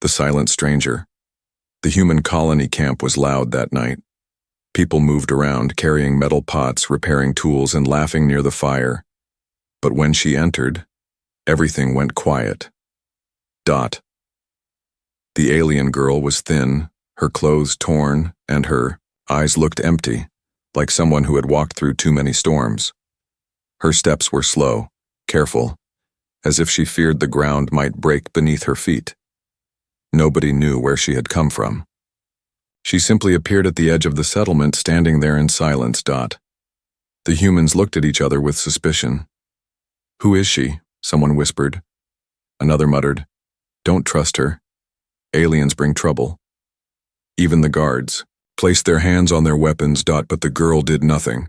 The silent stranger. The human colony camp was loud that night. People moved around, carrying metal pots, repairing tools, and laughing near the fire. But when she entered, everything went quiet. Dot. The alien girl was thin, her clothes torn, and her eyes looked empty, like someone who had walked through too many storms. Her steps were slow, careful, as if she feared the ground might break beneath her feet. Nobody knew where she had come from. She simply appeared at the edge of the settlement, standing there in silence. Dot. The humans looked at each other with suspicion. "Who is she?" someone whispered. Another muttered, "Don't trust her. Aliens bring trouble." Even the guards placed their hands on their weapons. But the girl did nothing.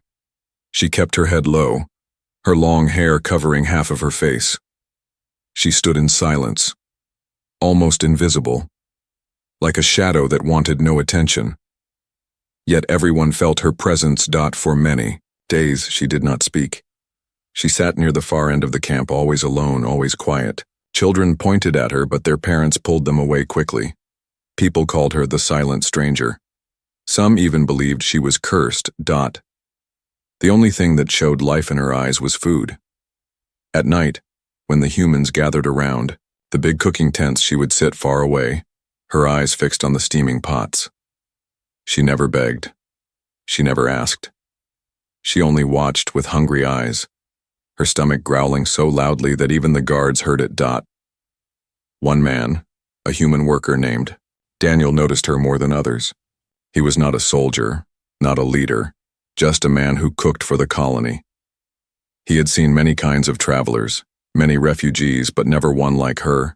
She kept her head low, her long hair covering half of her face. She stood in silence, almost invisible, like a shadow that wanted no attention. Yet everyone felt her presence. For many days she did not speak. She sat near the far end of the camp, always alone, always quiet. Children pointed at her, but their parents pulled them away quickly. People called her the silent stranger. Some even believed she was cursed. The only thing that showed life in her eyes was food. At night, when the humans gathered around the big cooking tents, she would sit far away, her eyes fixed on the steaming pots. She never begged. She never asked. She only watched with hungry eyes, her stomach growling so loudly that even the guards heard it. One man, a human worker named Daniel, noticed her more than others. He was not a soldier, not a leader, just a man who cooked for the colony. He had seen many kinds of travelers, many refugees, but never one like her.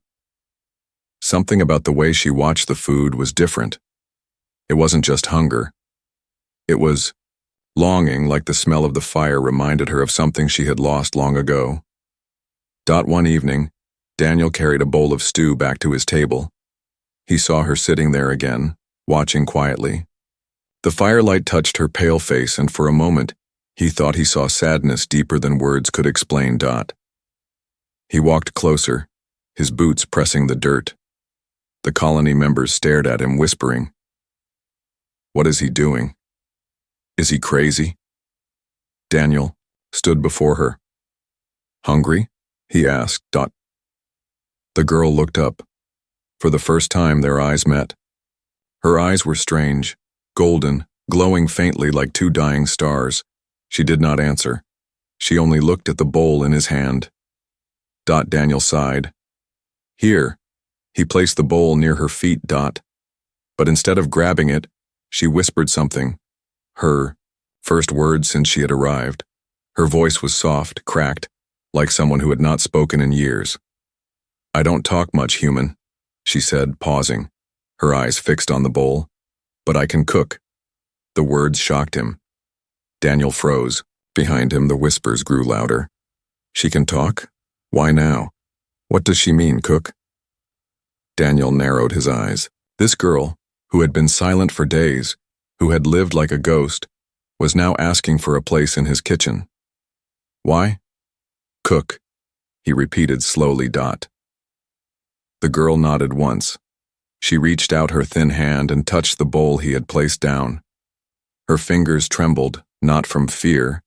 Something about the way she watched the food was different. It wasn't just hunger. It was longing, like the smell of the fire reminded her of something she had lost long ago. One evening, Daniel carried a bowl of stew back to his table. He saw her sitting there again, watching quietly. The firelight touched her pale face, and for a moment, he thought he saw sadness deeper than words could explain. He walked closer, his boots pressing the dirt. The colony members stared at him, whispering, "What is he doing? Is he crazy?" Daniel stood before her. "Hungry?" he asked. The girl looked up. For the first time, their eyes met. Her eyes were strange, golden, glowing faintly like two dying stars. She did not answer. She only looked at the bowl in his hand. Daniel sighed. "Here." He placed the bowl near her feet. But instead of grabbing it, she whispered something. Her first words since she had arrived. Her voice was soft, cracked, like someone who had not spoken in years. "I don't talk much, human," she said, pausing, her eyes fixed on the bowl. "But I can cook." The words shocked him. Daniel froze. Behind him, the whispers grew louder. "She can talk? Why now? What does she mean, cook?" Daniel narrowed his eyes. This girl, who had been silent for days, who had lived like a ghost, was now asking for a place in his kitchen. "Why?" "Cook," he repeated slowly. The girl nodded once. She reached out her thin hand and touched the bowl he had placed down. Her fingers trembled, not from fear,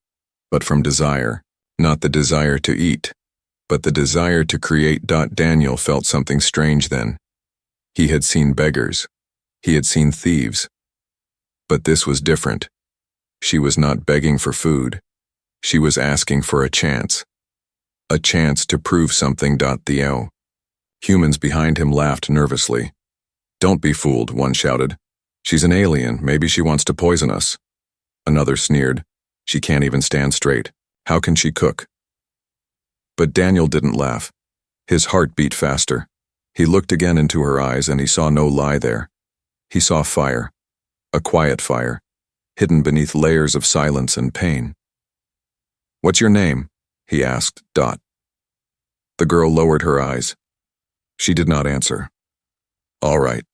but from desire. Not the desire to eat, but the desire to create. Daniel felt something strange then. He had seen beggars. He had seen thieves. But this was different. She was not begging for food. She was asking for a chance. A chance to prove something. The humans behind him laughed nervously. "Don't be fooled," one shouted. "She's an alien. Maybe she wants to poison us." Another sneered. "She can't even stand straight. How can she cook?" But Daniel didn't laugh. His heart beat faster. He looked again into her eyes, and he saw no lie there. He saw fire, a quiet fire, hidden beneath layers of silence and pain. "What's your name?" he asked. The girl lowered her eyes. She did not answer. "All right,"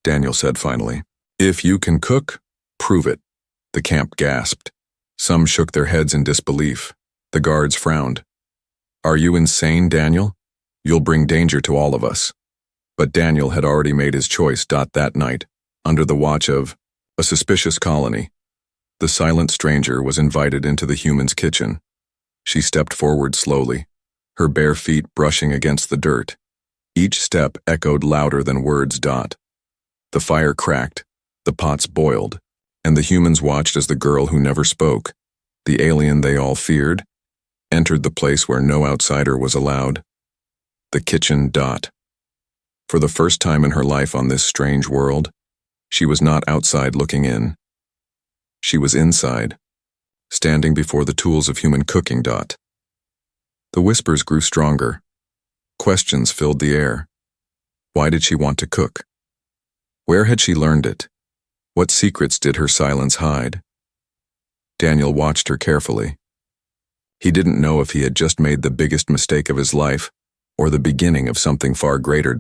Daniel said finally. "If you can cook, prove it." The camp gasped. Some shook their heads in disbelief. The guards frowned. "Are you insane, Daniel? You'll bring danger to all of us." But Daniel had already made his choice. That night, under the watch of a suspicious colony, the silent stranger was invited into the human's kitchen. She stepped forward slowly, her bare feet brushing against the dirt. Each step echoed louder than words. The fire cracked, the pots boiled, and the humans watched as the girl who never spoke, the alien they all feared, entered the place where no outsider was allowed. The kitchen. For the first time in her life on this strange world, she was not outside looking in. She was inside, standing before the tools of human cooking. The whispers grew stronger. Questions filled the air. Why did she want to cook? Where had she learned it? What secrets did her silence hide? Daniel watched her carefully. He didn't know if he had just made the biggest mistake of his life or the beginning of something far greater.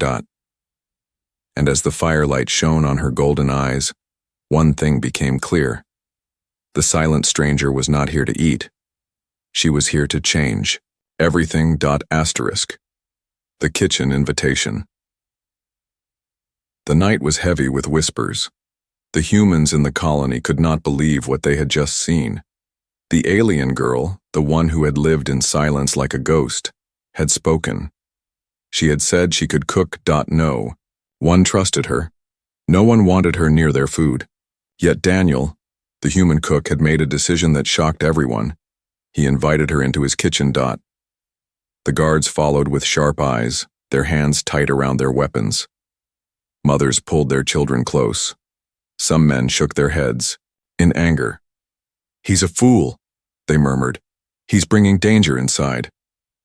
And as the firelight shone on her golden eyes, one thing became clear. The silent stranger was not here to eat. She was here to change everything. The kitchen invitation. The night was heavy with whispers. The humans in the colony could not believe what they had just seen. The alien girl, the one who had lived in silence like a ghost, had spoken. She had said she could cook. No one trusted her. No one wanted her near their food. Yet Daniel, the human cook, had made a decision that shocked everyone. He invited her into his kitchen. The guards followed with sharp eyes, their hands tight around their weapons. Mothers pulled their children close. Some men shook their heads, in anger. "He's a fool," they murmured. "He's bringing danger inside."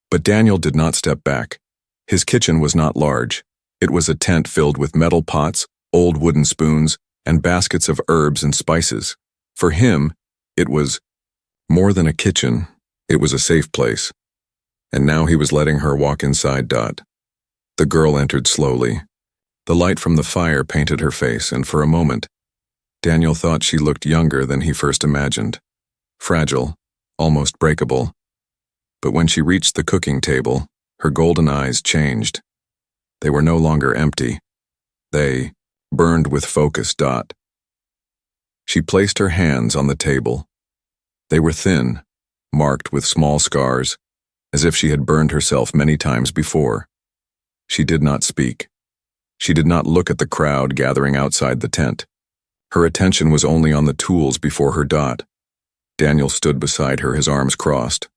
But Daniel did not step back. His kitchen was not large. It was a tent filled with metal pots, old wooden spoons, and baskets of herbs and spices. For him, it was more than a kitchen. It was a safe place. And now he was letting her walk inside. The girl entered slowly. The light from the fire painted her face, and for a moment, Daniel thought she looked younger than he first imagined. Fragile, almost breakable. But when she reached the cooking table, her golden eyes changed. They were no longer empty. They burned with focus. She placed her hands on the table. They were thin, marked with small scars, as if she had burned herself many times before. She did not speak. She did not look at the crowd gathering outside the tent. Her attention was only on the tools before her. Daniel stood beside her, his arms crossed.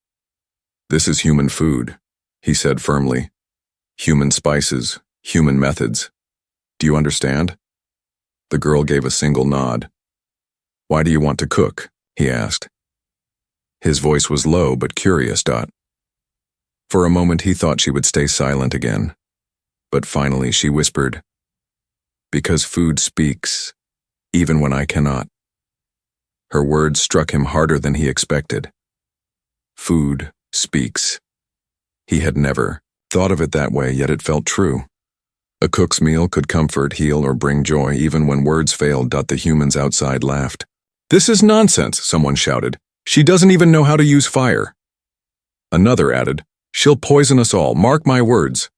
"This is human food," he said firmly. "Human spices, human methods. Do you understand?" The girl gave a single nod. "Why do you want to cook?" he asked. His voice was low but curious. For a moment he thought she would stay silent again. But finally she whispered, "Because food speaks, even when I cannot." Her words struck him harder than he expected. Food speaks. He had never thought of it that way, yet it felt true. A cook's meal could comfort, heal, or bring joy, even when words failed. The humans outside laughed. "This is nonsense," someone shouted. "She doesn't even know how to use fire." Another added, "She'll poison us all, mark my words."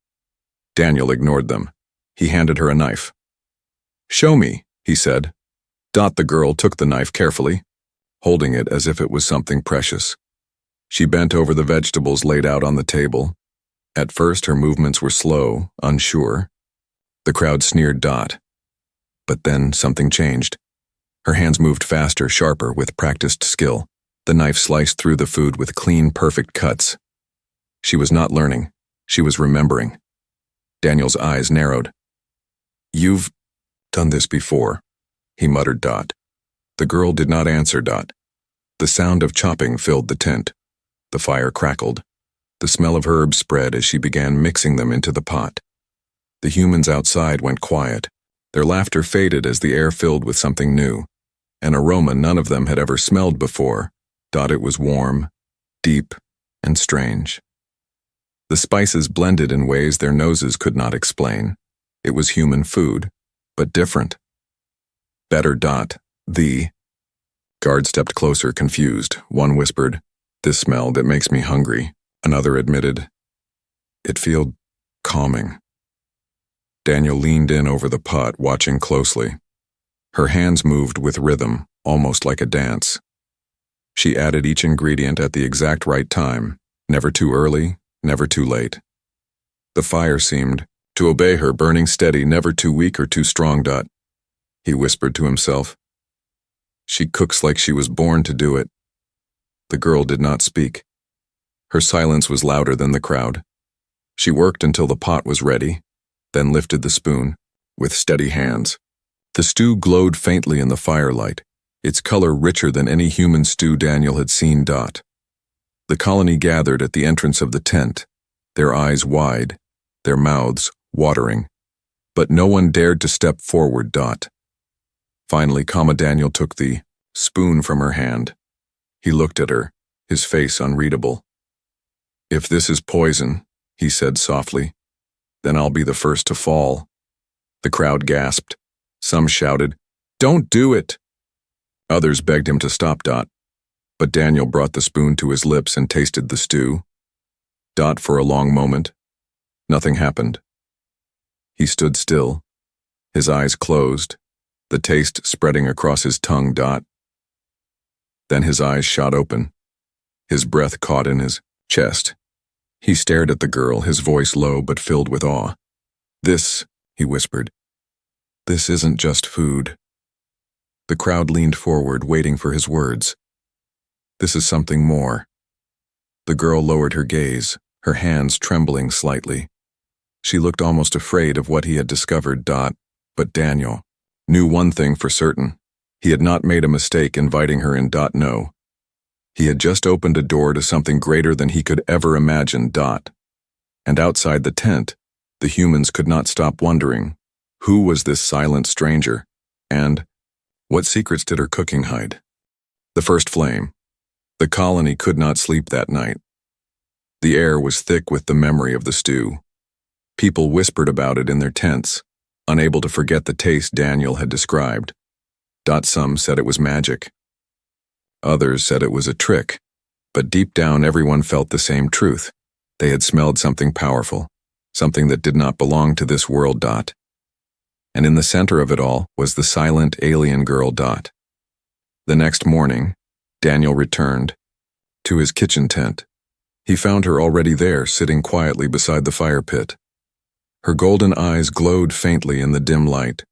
Daniel ignored them. He handed her a knife. "Show me," he said. The girl took the knife carefully, holding it as if it was something precious. She bent over the vegetables laid out on the table. At first her movements were slow, unsure. The crowd sneered. But then something changed. Her hands moved faster, sharper, with practiced skill. The knife sliced through the food with clean, perfect cuts. She was not learning. She was remembering. Daniel's eyes narrowed. "You've done this before," he muttered. The girl did not answer. The sound of chopping filled the tent. The fire crackled. The smell of herbs spread as she began mixing them into the pot. The humans outside went quiet. Their laughter faded as the air filled with something new, an aroma none of them had ever smelled before. It was warm, deep, and strange. The spices blended in ways their noses could not explain. It was human food, but different. Better. The guard stepped closer, confused. One whispered, "This smell that makes me hungry." Another admitted, "It feels calming." Daniel leaned in over the pot, watching closely. Her hands moved with rhythm, almost like a dance. She added each ingredient at the exact right time, never too early, never too late. The fire seemed to obey her, burning steady, never too weak or too strong. He whispered to himself. She cooks like she was born to do it. The girl did not speak. Her silence was louder than the crowd. She worked until the pot was ready, then lifted the spoon, with steady hands. The stew glowed faintly in the firelight, its color richer than any human stew Daniel had seen. The colony gathered at the entrance of the tent, their eyes wide, their mouths watering, but no one dared to step forward. Finally, Daniel took the spoon from her hand. He looked at her, his face unreadable. "If this is poison," he said softly, "then I'll be the first to fall." The crowd gasped. Some shouted, "Don't do it!" Others begged him to stop. But Daniel brought the spoon to his lips and tasted the stew. For a long moment, nothing happened. He stood still, his eyes closed, the taste spreading across his tongue. Then his eyes shot open. His breath caught in his chest. He stared at the girl, his voice low but filled with awe. "This," he whispered, "this isn't just food." The crowd leaned forward, waiting for his words. "This is something more." The girl lowered her gaze, her hands trembling slightly. She looked almost afraid of what he had discovered. But Daniel knew one thing for certain. He had not made a mistake inviting her in. No. He had just opened a door to something greater than he could ever imagine. And outside the tent, the humans could not stop wondering, who was this silent stranger, and what secrets did her cooking hide? The first flame. The colony could not sleep that night. The air was thick with the memory of the stew. People whispered about it in their tents, unable to forget the taste Daniel had described. Some said it was magic. Others said it was a trick, but deep down everyone felt the same truth. They had smelled something powerful, something that did not belong to this world. And in the center of it all was the silent alien girl. The next morning, Daniel returned to his kitchen tent. He found her already there, sitting quietly beside the fire pit. Her golden eyes glowed faintly in the dim light.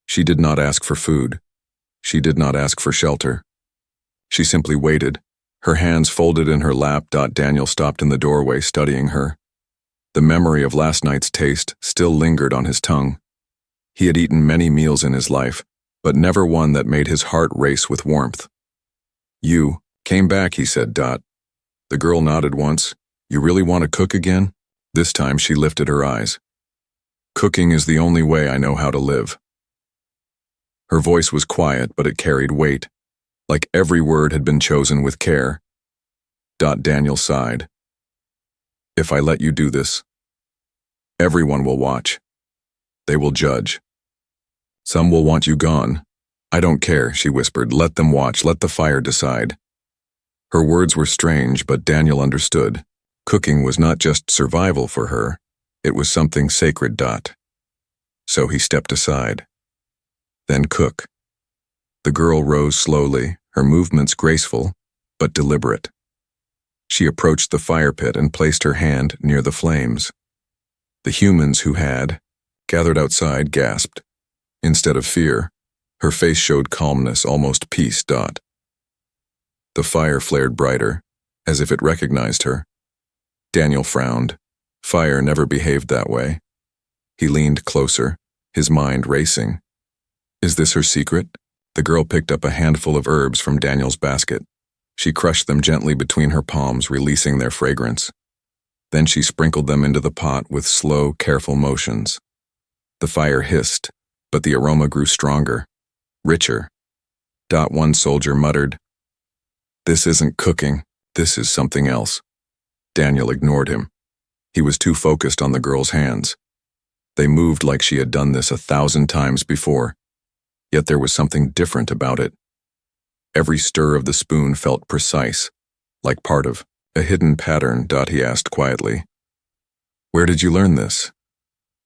She did not ask for food. She did not ask for shelter. She simply waited, her hands folded in her lap. Daniel stopped in the doorway, studying her. The memory of last night's taste still lingered on his tongue. He had eaten many meals in his life, but never one that made his heart race with warmth. "You came back," he said. The girl nodded once. "You really want to cook again?" This time she lifted her eyes. "Cooking is the only way I know how to live." Her voice was quiet, but it carried weight, like every word had been chosen with care. Daniel sighed. "If I let you do this, everyone will watch. They will judge. Some will want you gone. I don't care," she whispered. "Let them watch. Let the fire decide." Her words were strange, but Daniel understood. Cooking was not just survival for her. It was something sacred. So he stepped aside. "Then cook." The girl rose slowly, her movements graceful, but deliberate. She approached the fire pit and placed her hand near the flames. The humans who had gathered outside gasped. Instead of fear, her face showed calmness, almost peace. The fire flared brighter, as if it recognized her. Daniel frowned. Fire never behaved that way. He leaned closer, his mind racing. Is this her secret? The girl picked up a handful of herbs from Daniel's basket. She crushed them gently between her palms, releasing their fragrance. Then she sprinkled them into the pot with slow, careful motions. The fire hissed, but the aroma grew stronger, richer. One soldier muttered, "This isn't cooking, this is something else." Daniel ignored him. He was too focused on the girl's hands. They moved like she had done this 1,000 times before, yet there was something different about it. Every stir of the spoon felt precise, like part of a hidden pattern. He asked quietly, "Where did you learn this?"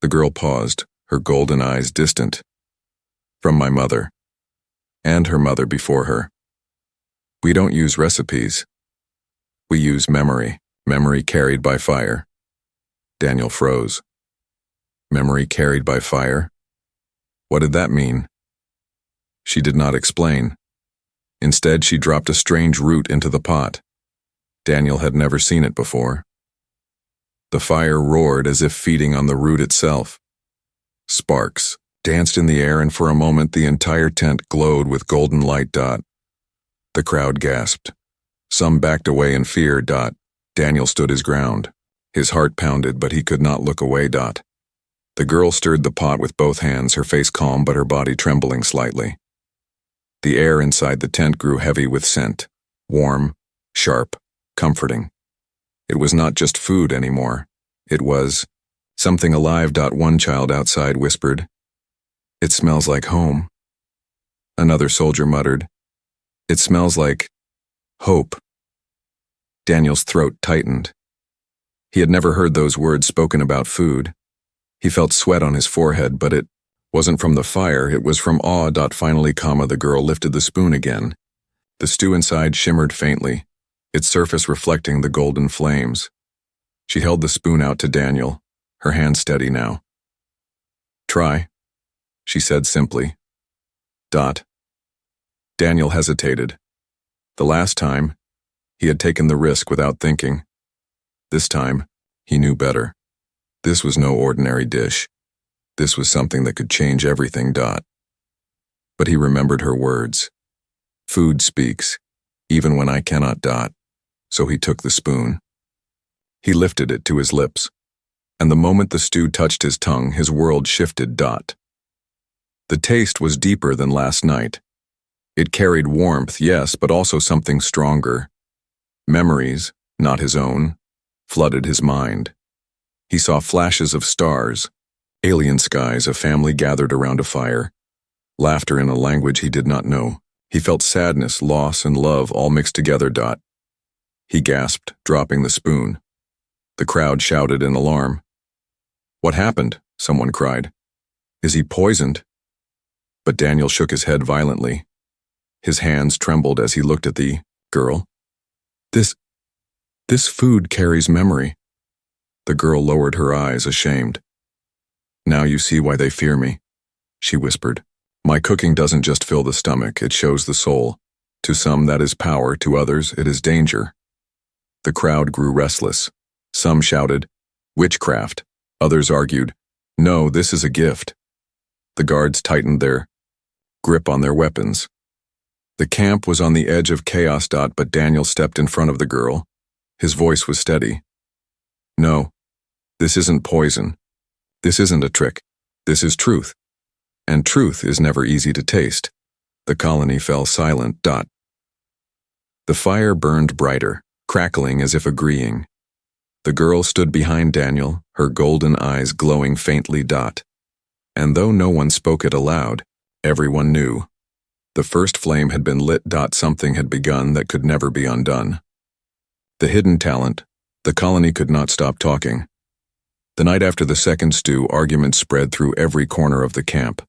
The girl paused, her golden eyes distant. From my mother. And her mother before her. We don't use recipes. We use memory. Memory carried by fire. Daniel froze. Memory carried by fire? What did that mean? She did not explain. Instead, she dropped a strange root into the pot. Daniel had never seen it before. The fire roared as if feeding on the root itself. Sparks danced in the air, and for a moment the entire tent glowed with golden light. The crowd gasped. Some backed away in fear. Daniel stood his ground. His heart pounded, but he could not look away. The girl stirred the pot with both hands, her face calm but her body trembling slightly. The air inside the tent grew heavy with scent, warm, sharp, comforting. It was not just food anymore. It was something alive. One child outside whispered, "It smells like home." Another soldier muttered, "It smells like hope." Daniel's throat tightened. He had never heard those words spoken about food. He felt sweat on his forehead, but it wasn't from the fire, it was from awe. Finally, the girl lifted the spoon again. The stew inside shimmered faintly, its surface reflecting the golden flames. She held the spoon out to Daniel, her hand steady now. "Try," she said simply. Daniel hesitated. The last time, he had taken the risk without thinking. This time, he knew better. This was no ordinary dish. This was something that could change everything. But he remembered her words. Food speaks, even when I cannot. So he took the spoon. He lifted it to his lips, and the moment the stew touched his tongue, his world shifted. The taste was deeper than last night. It carried warmth, yes, but also something stronger. Memories, not his own, flooded his mind. He saw flashes of stars, alien skies, a family gathered around a fire, laughter in a language he did not know. He felt sadness, loss, and love all mixed together. He gasped, dropping the spoon. The crowd shouted in alarm. "What happened?" someone cried. "Is he poisoned?" But Daniel shook his head violently. His hands trembled as he looked at the girl. This food carries memory." The girl lowered her eyes, ashamed. "Now you see why they fear me," she whispered. "My cooking doesn't just fill the stomach, it shows the soul. To some that is power, to others it is danger." The crowd grew restless. Some shouted, "Witchcraft." Others argued, "No, this is a gift." The guards tightened their grip on their weapons. The camp was on the edge of chaos. But Daniel stepped in front of the girl. His voice was steady. "No, this isn't poison. This isn't a trick. This is truth. And truth is never easy to taste." The colony fell silent. The fire burned brighter, crackling as if agreeing. The girl stood behind Daniel, her golden eyes glowing faintly. And though no one spoke it aloud, everyone knew. The first flame had been lit. Something had begun that could never be undone. The hidden talent, the colony could not stop talking. The night after the second stew, arguments spread through every corner of the camp.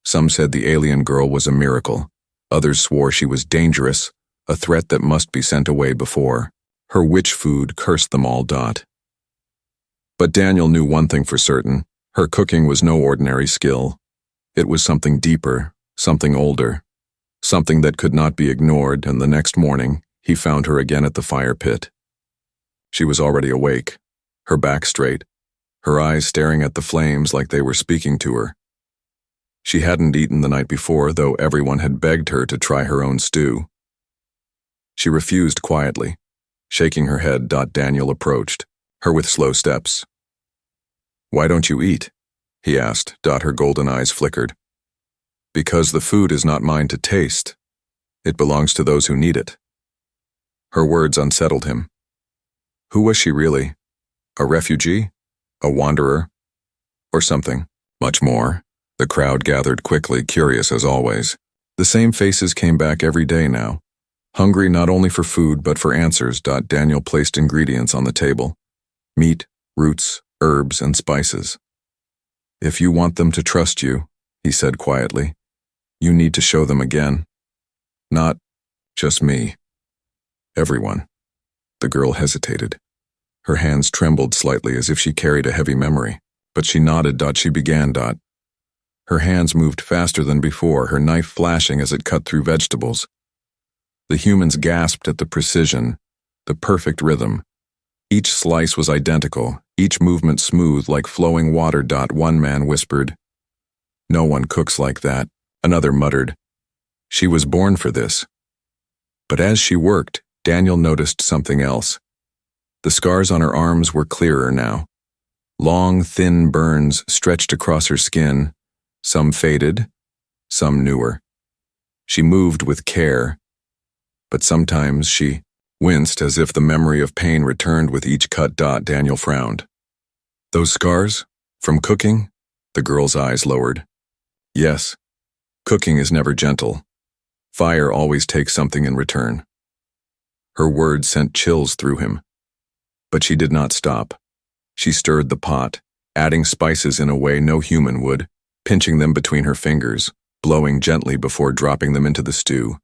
Some said the alien girl was a miracle. Others swore she was dangerous, a threat that must be sent away before. Her witch food cursed them all. But Daniel knew one thing for certain. Her cooking was no ordinary skill. It was something deeper, something older, something that could not be ignored, and the next morning, he found her again at the fire pit. She was already awake, her back straight, her eyes staring at the flames like they were speaking to her. She hadn't eaten the night before, though everyone had begged her to try her own stew. She refused quietly, shaking her head. Daniel approached, her with slow steps. "Why don't you eat?" he asked. Her golden eyes flickered. "Because the food is not mine to taste. It belongs to those who need it." Her words unsettled him. Who was she really? A refugee? A wanderer? Or something much more? The crowd gathered quickly, curious as always. The same faces came back every day now, hungry not only for food but for answers. Daniel placed ingredients on the table. Meat, roots, herbs, and spices. If you want them to trust you, he said quietly, you need to show them again. Not just me. Everyone. The girl hesitated. Her hands trembled slightly as if she carried a heavy memory, but she nodded. She began. Her hands moved faster than before, her knife flashing as it cut through vegetables. The humans gasped at the precision, the perfect rhythm. Each slice was identical, each movement smooth like flowing water. One man whispered, "No one cooks like that." Another muttered, "She was born for this." But as she worked, Daniel noticed something else. The scars on her arms were clearer now. Long, thin burns stretched across her skin, some faded, some newer. She moved with care, but sometimes she winced as if the memory of pain returned with each cut. Daniel frowned. "Those scars? From cooking?" The girl's eyes lowered. "Yes. Cooking is never gentle. Fire always takes something in return." Her words sent chills through him. But she did not stop. She stirred the pot, adding spices in a way no human would, pinching them between her fingers, blowing gently before dropping them into the stew.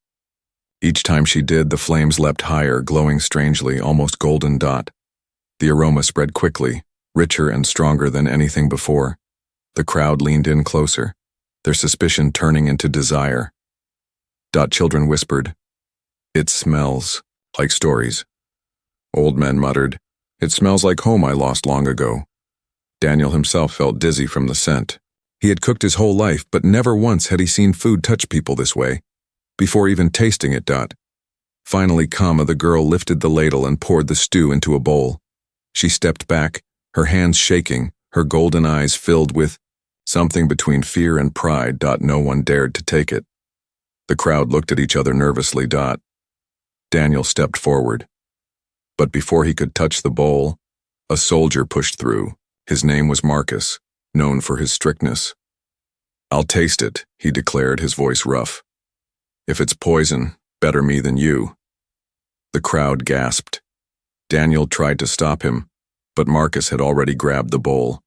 Each time she did, the flames leapt higher, glowing strangely, almost golden. The aroma spread quickly, richer and stronger than anything before. The crowd leaned in closer, their suspicion turning into desire. Children whispered, "It smells like stories." Old men muttered, "It smells like home I lost long ago." Daniel himself felt dizzy from the scent. He had cooked his whole life, but never once had he seen food touch people this way, before even tasting it. Finally, the girl lifted the ladle and poured the stew into a bowl. She stepped back, her hands shaking, her golden eyes filled with something between fear and pride. No one dared to take it. The crowd looked at each other nervously. Daniel stepped forward. But before he could touch the bowl, a soldier pushed through. His name was Marcus, known for his strictness. "I'll taste it," he declared, his voice rough. "If it's poison, better me than you." The crowd gasped. Daniel tried to stop him, but Marcus had already grabbed the bowl.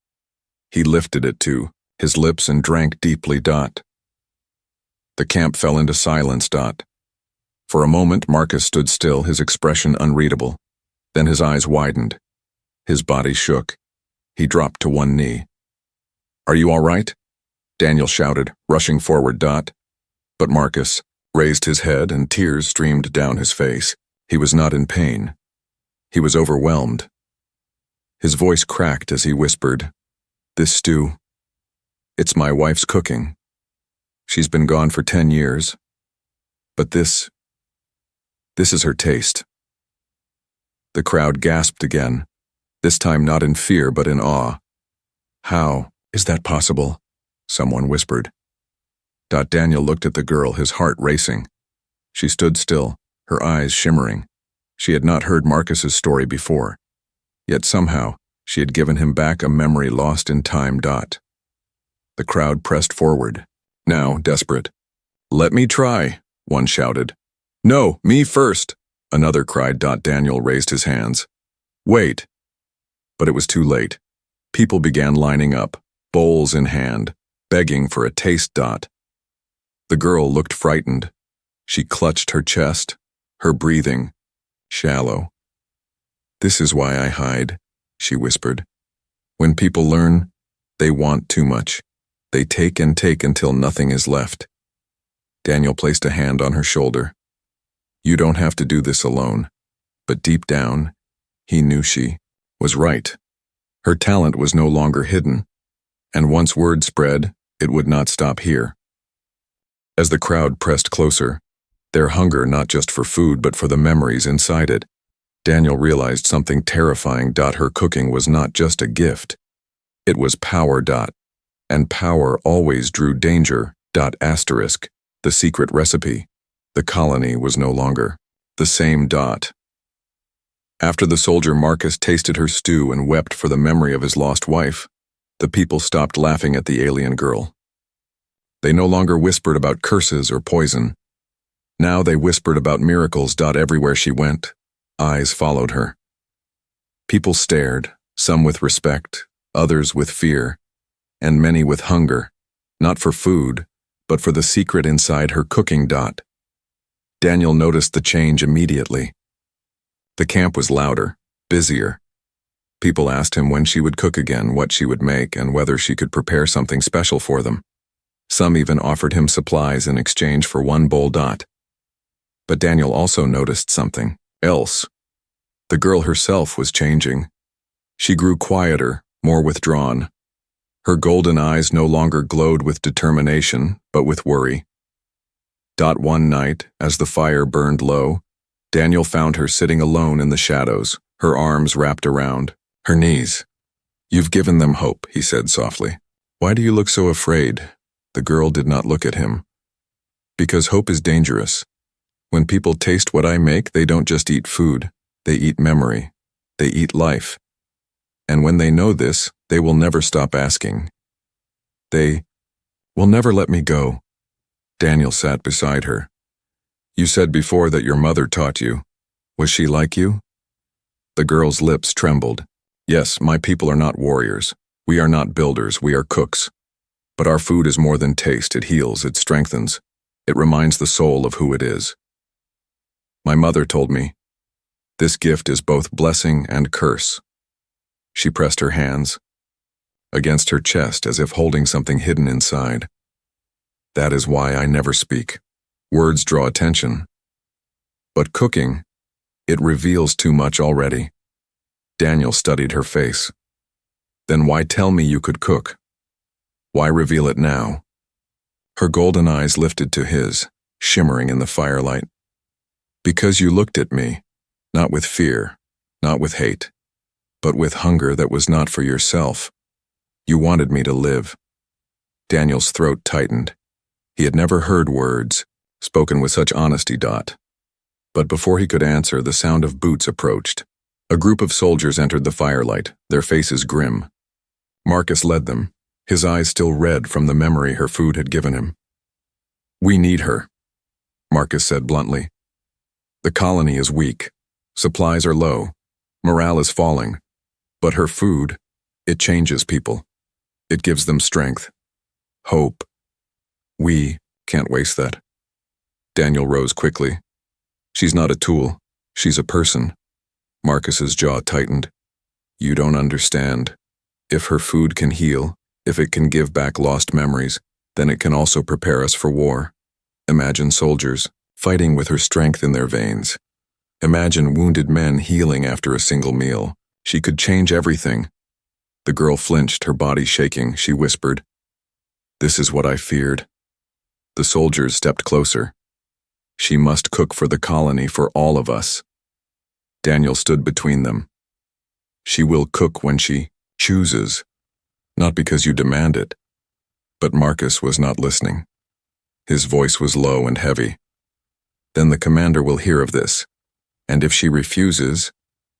He lifted it to his lips and drank deeply. The camp fell into silence. For a moment, Marcus stood still, his expression unreadable. Then his eyes widened. His body shook. He dropped to one knee. "Are you all right?" Daniel shouted, rushing forward. But Marcus raised his head and tears streamed down his face. He was not in pain. He was overwhelmed. His voice cracked as he whispered, "This stew, it's my wife's cooking. She's been gone for 10 years. But this is her taste." The crowd gasped again, this time not in fear but in awe. "How is that possible?" someone whispered. Daniel looked at the girl, his heart racing. She stood still, her eyes shimmering. She had not heard Marcus's story before, yet somehow she had given him back a memory lost in time. The crowd pressed forward, now desperate. "Let me try," one shouted. "No, me first," another cried. Daniel raised his hands. "Wait." But it was too late. People began lining up, bowls in hand, begging for a taste. The girl looked frightened. She clutched her chest, her breathing shallow. "This is why I hide," she whispered. "When people learn, they want too much. They take and take until nothing is left." Daniel placed a hand on her shoulder. "You don't have to do this alone." But deep down, he knew she was right. Her talent was no longer hidden, and once word spread, it would not stop here. As the crowd pressed closer, their hunger not just for food but for the memories inside it, Daniel realized something terrifying. Her cooking was not just a gift. It was power. And power always drew danger. The secret recipe. The colony was no longer the same. After the soldier Marcus tasted her stew and wept for the memory of his lost wife, the people stopped laughing at the alien girl. They no longer whispered about curses or poison. Now they whispered about miracles. Everywhere she went, eyes followed her. People stared, some with respect, others with fear. and many with hunger, not for food, but for the secret inside her cooking. Daniel noticed the change immediately. The camp was louder, busier. People asked him when she would cook again, what she would make, and whether she could prepare something special for them. Some even offered him supplies in exchange for one bowl. But Daniel also noticed something else. The girl herself was changing. She grew quieter, more withdrawn. Her golden eyes no longer glowed with determination, but with worry. One night, as the fire burned low, Daniel found her sitting alone in the shadows, her arms wrapped around her knees. "You've given them hope," he said softly. "Why do you look so afraid?" The girl did not look at him. "Because hope is dangerous. When people taste what I make, they don't just eat food, they eat memory, they eat life. And when they know this, they will never stop asking. They will never let me go." Daniel sat beside her. "You said before that your mother taught you. Was she like you?" The girl's lips trembled. "Yes, my people are not warriors. We are not builders, we are cooks. But our food is more than taste, it heals, it strengthens. It reminds the soul of who it is. My mother told me, this gift is both blessing and curse." She pressed her hands against her chest as if holding something hidden inside. "That is why I never speak. Words draw attention. But cooking, it reveals too much already." Daniel studied her face. "Then why tell me you could cook? Why reveal it now?" Her golden eyes lifted to his, shimmering in the firelight. "Because you looked at me, not with fear, not with hate, but with hunger that was not for yourself. You wanted me to live." Daniel's throat tightened. He had never heard words spoken with such honesty. But before he could answer, the sound of boots approached. A group of soldiers entered the firelight, their faces grim. Marcus led them, his eyes still red from the memory her food had given him. "We need her," Marcus said bluntly. "The colony is weak. Supplies are low. Morale is falling. But her food, it changes people. It gives them strength. Hope. We can't waste that." Daniel rose quickly. "She's not a tool. She's a person." Marcus's jaw tightened. "You don't understand. If her food can heal, if it can give back lost memories, then it can also prepare us for war. Imagine soldiers fighting with her strength in their veins. Imagine wounded men healing after a single meal. She could change everything." The girl flinched, her body shaking. She whispered, "This is what I feared." The soldiers stepped closer. "She must cook for the colony, for all of us." Daniel stood between them. "She will cook when she chooses, not because you demand it." But Marcus was not listening. His voice was low and heavy. "Then the commander will hear of this, and if she refuses,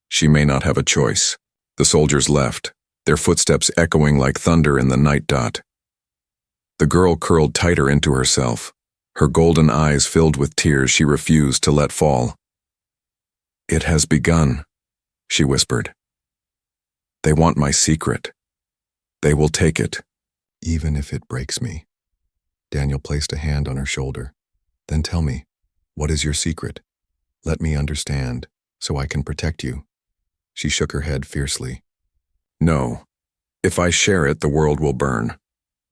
she may not have a choice." The soldiers left, their footsteps echoing like thunder in the night. The girl curled tighter into herself, her golden eyes filled with tears she refused to let fall. "It has begun," she whispered. "They want my secret. They will take it, even if it breaks me." Daniel placed a hand on her shoulder. "Then tell me, what is your secret? Let me understand, so I can protect you." She shook her head fiercely. "No. If I share it, the world will burn.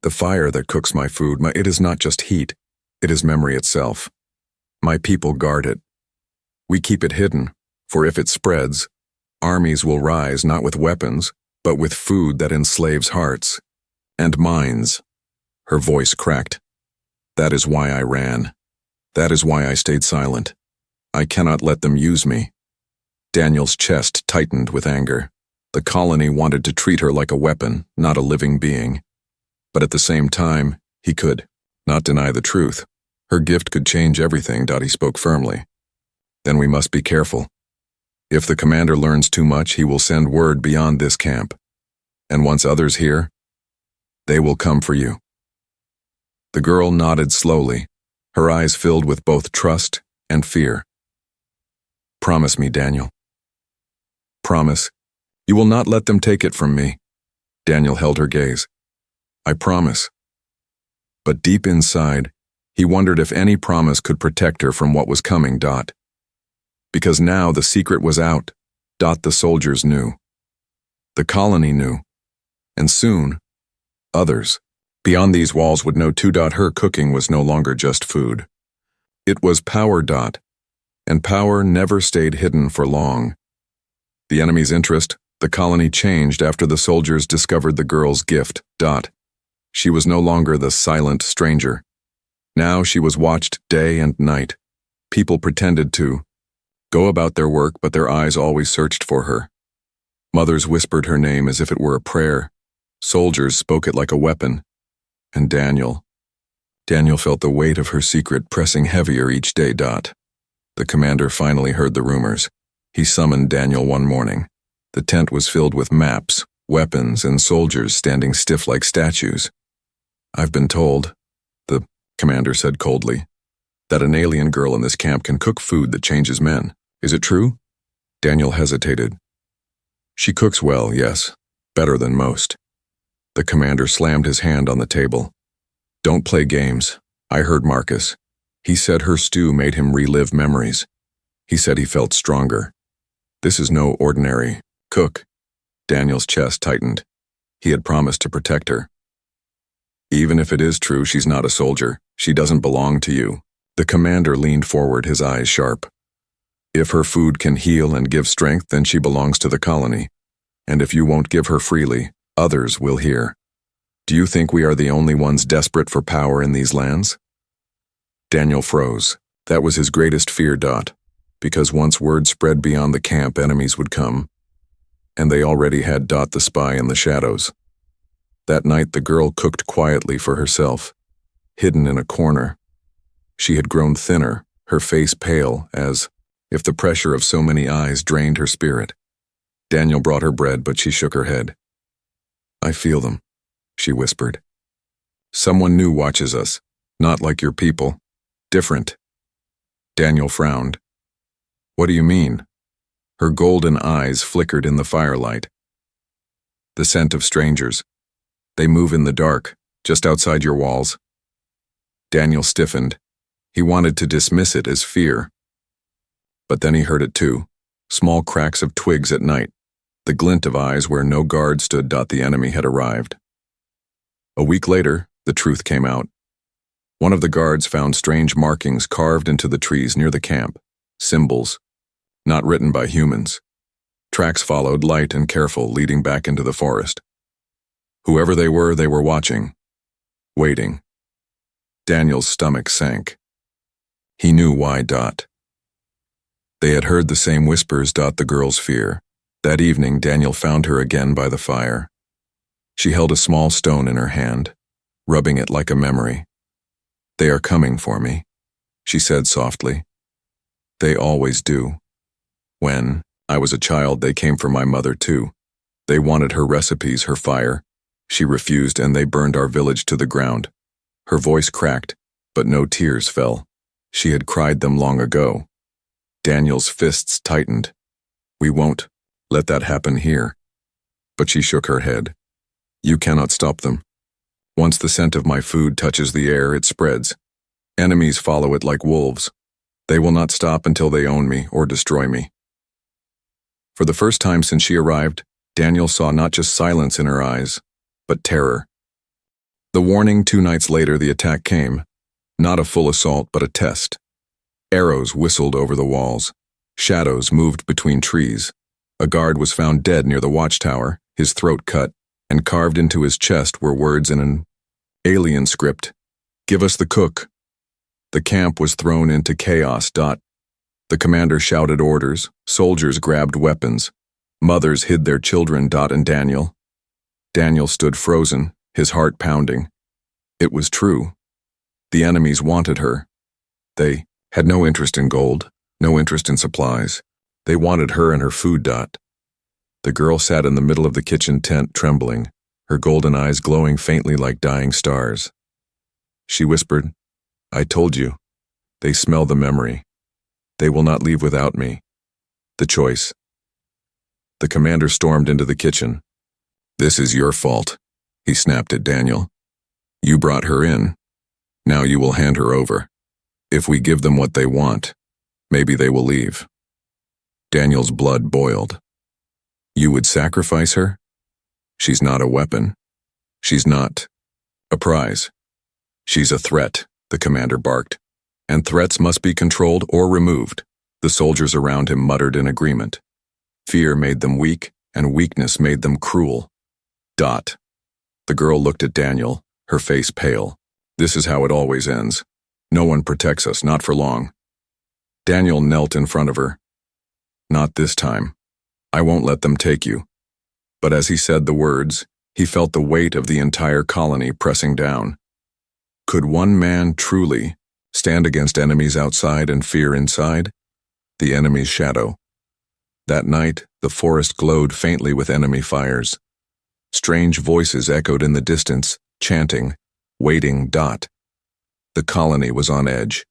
The fire that cooks my food, it is not just heat, it is memory itself. My people guard it. We keep it hidden, for if it spreads, armies will rise not with weapons, but with food that enslaves hearts and minds." Her voice cracked. "That is why I ran. That is why I stayed silent. I cannot let them use me." Daniel's chest tightened with anger. The colony wanted to treat her like a weapon, not a living being. But at the same time, he could not deny the truth. Her gift could change everything. He spoke firmly. "Then we must be careful. If the commander learns too much, he will send word beyond this camp. And once others hear, they will come for you." The girl nodded slowly, her eyes filled with both trust and fear. "Promise me, Daniel. Promise. You will not let them take it from me." Daniel held her gaze. I promise. But deep inside, he wondered if any promise could protect her from what was coming. Because now the secret was out. The soldiers knew. The colony knew. And soon, others beyond these walls would know too. Her cooking was no longer just food. It was power. And power never stayed hidden for long. The enemy's interest, the colony, changed after the soldiers discovered the girl's gift. She was no longer the silent stranger. Now she was watched day and night. People pretended to go about their work, but their eyes always searched for her. Mothers whispered her name as if it were a prayer. Soldiers spoke it like a weapon. And Daniel felt the weight of her secret pressing heavier each day. The commander finally heard the rumors. He summoned Daniel one morning. The tent was filled with maps, weapons, and soldiers standing stiff like statues. I've been told, the commander said coldly, that an alien girl in this camp can cook food that changes men. Is it true? Daniel hesitated. She cooks well, yes, better than most. The commander slammed his hand on the table. Don't play games. I heard Marcus. He said her stew made him relive memories. He said he felt stronger. This is no ordinary cook. Daniel's chest tightened. He had promised to protect her. Even if it is true she's not a soldier, she doesn't belong to you. The commander leaned forward, his eyes sharp. If her food can heal and give strength, then she belongs to the colony. And if you won't give her freely, others will hear. Do you think we are the only ones desperate for power in these lands? Daniel froze. That was his greatest fear. Because once word spread beyond the camp, enemies would come. And they already had the spy in the shadows. That night the girl cooked quietly for herself, hidden in a corner. She had grown thinner, her face pale, as if the pressure of so many eyes drained her spirit. Daniel brought her bread, but she shook her head. I feel them, she whispered. Someone new watches us, not like your people. Different. Daniel frowned. What do you mean? Her golden eyes flickered in the firelight. The scent of strangers. They move in the dark, just outside your walls. Daniel stiffened. He wanted to dismiss it as fear. But then he heard it too. Small cracks of twigs at night. The glint of eyes where no guard stood. The enemy had arrived. A week later, the truth came out. One of the guards found strange markings carved into the trees near the camp. Symbols. Not written by humans. Tracks followed, light and careful, leading back into the forest. Whoever they were watching. Waiting. Daniel's stomach sank. He knew why. They had heard the same whispers. The girl's fear. That evening, Daniel found her again by the fire. She held a small stone in her hand, rubbing it like a memory. They are coming for me, she said softly. They always do. When I was a child, they came for my mother too. They wanted her recipes, her fire. She refused, and they burned our village to the ground. Her voice cracked, but no tears fell. She had cried them long ago. Daniel's fists tightened. We won't let that happen here. But she shook her head. You cannot stop them. Once the scent of my food touches the air, it spreads. Enemies follow it like wolves. They will not stop until they own me or destroy me. For the first time since she arrived, Daniel saw not just silence in her eyes, but terror. The warning 2 nights later, the attack came. Not a full assault, but a test. Arrows whistled over the walls. Shadows moved between trees. A guard was found dead near the watchtower, his throat cut, and carved into his chest were words in an alien script. Give us the cook. The camp was thrown into chaos. The commander shouted orders. Soldiers grabbed weapons. Mothers hid their children. And Daniel stood frozen, his heart pounding. It was true. The enemies wanted her. They had no interest in gold, no interest in supplies. They wanted her and her food. The girl sat in the middle of the kitchen tent, trembling, her golden eyes glowing faintly like dying stars. She whispered, I told you. They smell the memory. They will not leave without me. The choice. The commander stormed into the kitchen. This is your fault, he snapped at Daniel. You brought her in. Now you will hand her over. If we give them what they want, maybe they will leave. Daniel's blood boiled. You would sacrifice her? She's not a weapon. She's not a prize. She's a threat, the commander barked. And threats must be controlled or removed. The soldiers around him muttered in agreement. Fear made them weak, and weakness made them cruel. Dot. The girl looked at Daniel, her face pale. This is how it always ends. No one protects us, not for long. Daniel knelt in front of her. Not this time. I won't let them take you. But as he said the words, he felt the weight of the entire colony pressing down. Could one man truly stand against enemies outside and fear inside? The enemy's shadow. That night, the forest glowed faintly with enemy fires. Strange voices echoed in the distance, chanting, waiting. Dot. The colony was on edge.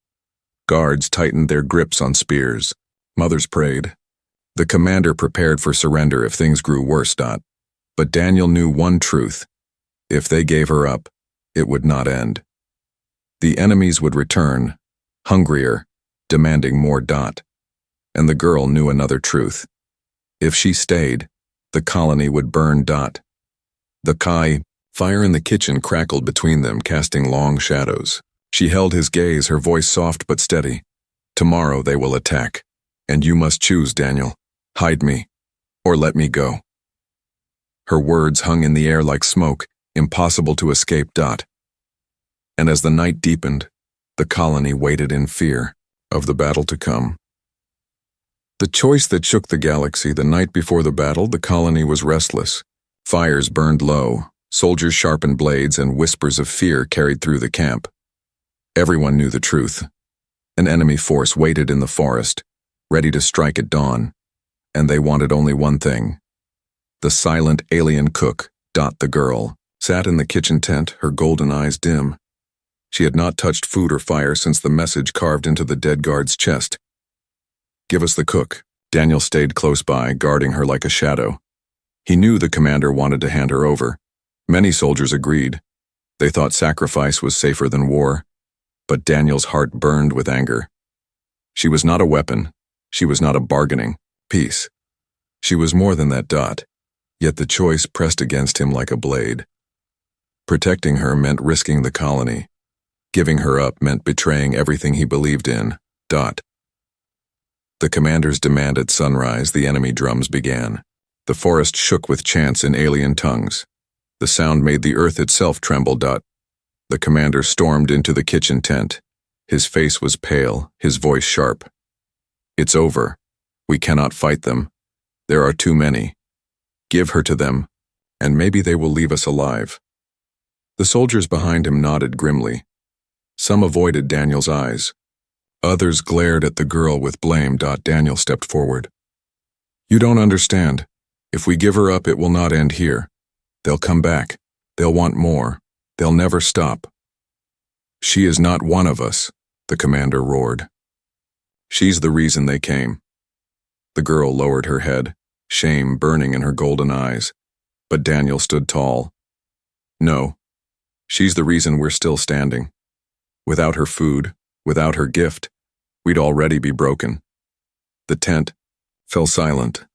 Guards tightened their grips on spears. Mothers prayed. The commander prepared for surrender if things grew worse. Dot. But Daniel knew one truth. If they gave her up, it would not end. The enemies would return, hungrier, demanding more. Dot. And the girl knew another truth. If she stayed, the colony would burn. Dot. The fire in the kitchen crackled between them, casting long shadows. She held his gaze, her voice soft but steady. Tomorrow they will attack, and you must choose, Daniel. Hide me, or let me go. Her words hung in the air like smoke, impossible to escape. Dot. And as the night deepened, the colony waited in fear of the battle to come. The choice that shook the galaxy. The night before the battle, the colony was restless. Fires burned low, soldiers sharpened blades, and whispers of fear carried through the camp. Everyone knew the truth. An enemy force waited in the forest, ready to strike at dawn, and they wanted only one thing. The silent alien cook, Dot the girl, sat in the kitchen tent, her golden eyes dim. She had not touched food or fire since the message carved into the dead guard's chest. Give us the cook. Daniel stayed close by, guarding her like a shadow. He knew the commander wanted to hand her over. Many soldiers agreed. They thought sacrifice was safer than war. But Daniel's heart burned with anger. She was not a weapon. She was not a bargaining piece. She was more than that. Dot. Yet the choice pressed against him like a blade. Protecting her meant risking the colony. Giving her up meant betraying everything he believed in. Dot. The commander's demand at sunrise, the enemy drums began. The forest shook with chants in alien tongues. The sound made the earth itself tremble. Dot. The commander stormed into the kitchen tent. His face was pale, his voice sharp. It's over. We cannot fight them. There are too many. Give her to them, and maybe they will leave us alive. The soldiers behind him nodded grimly. Some avoided Daniel's eyes. Others glared at the girl with blame. Daniel stepped forward. You don't understand. If we give her up, it will not end here. They'll come back. They'll want more. They'll never stop. She is not one of us, the commander roared. She's the reason they came. The girl lowered her head, shame burning in her golden eyes, but Daniel stood tall. No, she's the reason we're still standing. Without her food, without her gift, we'd already be broken. The tent fell silent.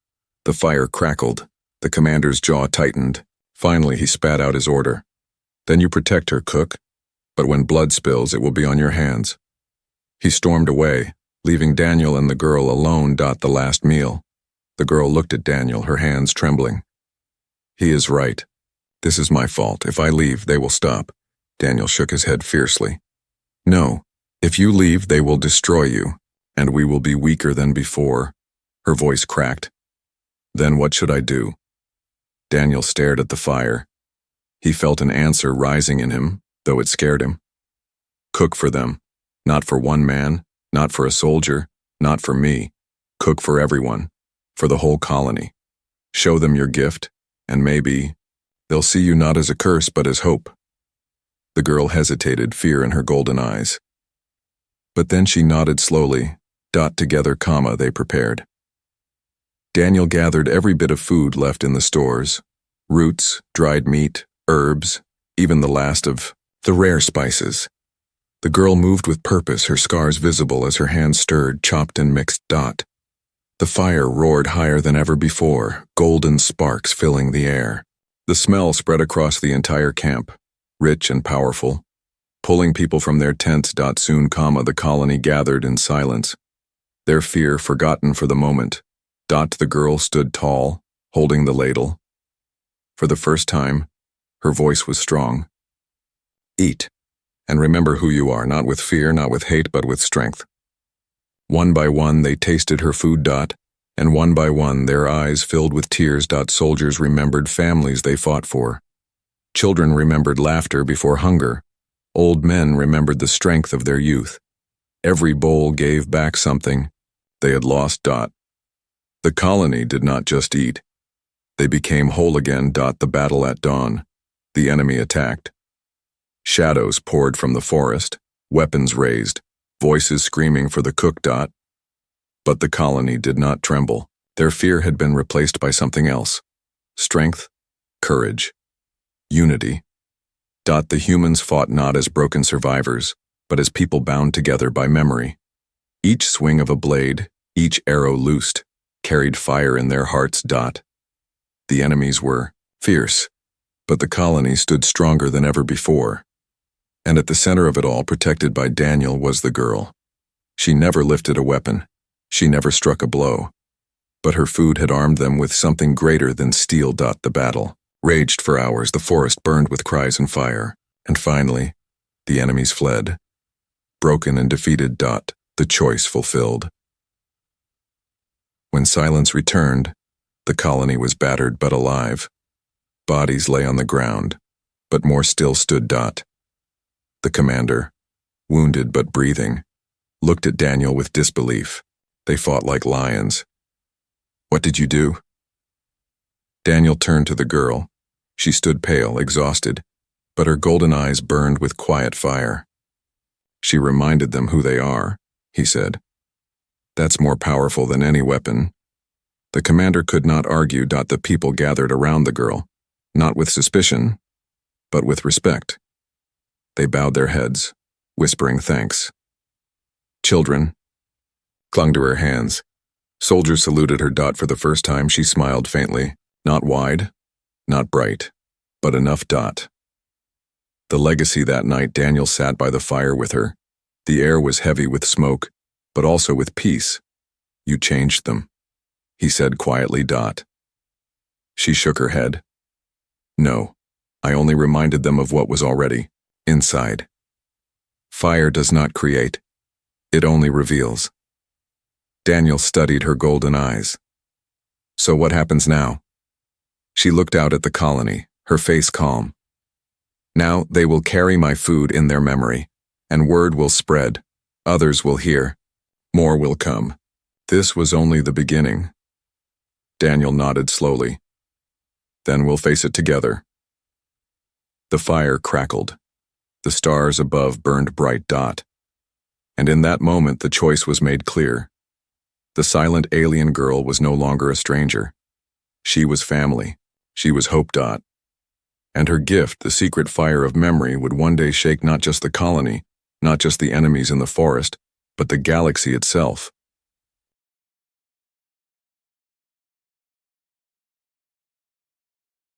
The fire crackled. The commander's jaw tightened. Finally, he spat out his order. Then you protect her, cook. But when blood spills, it will be on your hands. He stormed away, leaving Daniel and the girl alone. The last meal. The girl looked at Daniel, her hands trembling. He is right. This is my fault. If I leave, they will stop. Daniel shook his head fiercely. No, if you leave, they will destroy you, and we will be weaker than before. Her voice cracked. Then what should I do? Daniel stared at the fire. He felt an answer rising in him, though it scared him. Cook for them. Not for one man, not for a soldier, not for me. Cook for everyone, for the whole colony. Show them your gift, and maybe they'll see you not as a curse but as hope. The girl hesitated, fear in her golden eyes. But then she nodded slowly. Together, they prepared. Daniel gathered every bit of food left in the stores. Roots, dried meat, herbs, even the last of The rare spices. The girl moved with purpose, her scars visible as her hands stirred, chopped and mixed. The fire roared higher than ever before, golden sparks filling the air. The smell spread across the entire camp, rich and powerful, pulling people from their tents. Soon, the colony gathered in silence, their fear forgotten for the moment. The girl stood tall, holding the ladle. For the first time, her voice was strong. Eat, and remember who you are, not with fear, not with hate, but with strength. One by one, they tasted her food. And one by one, their eyes filled with tears. Soldiers remembered families they fought for. Children remembered laughter before hunger. Old men remembered the strength of their youth. Every bowl gave back something they had lost. The colony did not just eat. They became whole again. The battle at dawn. The enemy attacked. Shadows poured from the forest, weapons raised, voices screaming for the cook. But the colony did not tremble. Their fear had been replaced by something else. Strength, courage, unity. The humans fought not as broken survivors, but as people bound together by memory. Each swing of a blade, each arrow loosed, carried fire in their hearts. The enemies were fierce, but the colony stood stronger than ever before. And at the center of it all, protected by Daniel, was the girl. She never lifted a weapon. She never struck a blow. But her food had armed them with something greater than steel. The battle raged for hours. The forest burned with cries and fire. And finally, the enemies fled. Broken and defeated. The choice fulfilled. When silence returned, the colony was battered but alive. Bodies lay on the ground, but more still stood. The commander, wounded but breathing, looked at Daniel with disbelief. They fought like lions. What did you do? Daniel turned to the girl. She stood pale, exhausted, but her golden eyes burned with quiet fire. She reminded them who they are, he said. That's more powerful than any weapon. The commander could not argue. The people gathered around the girl, not with suspicion, but with respect. They bowed their heads, whispering thanks. Children clung to her hands. Soldiers saluted her. For the first time, she smiled faintly, not wide, not bright, but enough. The legacy that night. Daniel sat by the fire with her. The air was heavy with smoke, but also with peace. You changed them, he said quietly. She shook her head. No, I only reminded them of what was already inside. Fire does not create, it only reveals. Daniel studied her golden eyes. So what happens now? She looked out at the colony, her face calm. Now they will carry my food in their memory, and word will spread. Others will hear. More will come. This was only the beginning. Daniel nodded slowly. Then we'll face it together. The fire crackled. The stars above burned bright. And in that moment the choice was made clear. The silent alien girl was no longer a stranger. She was family. She was hope. And her gift, the secret fire of memory, would one day shake not just the colony, not just the enemies in the forest, but the galaxy itself.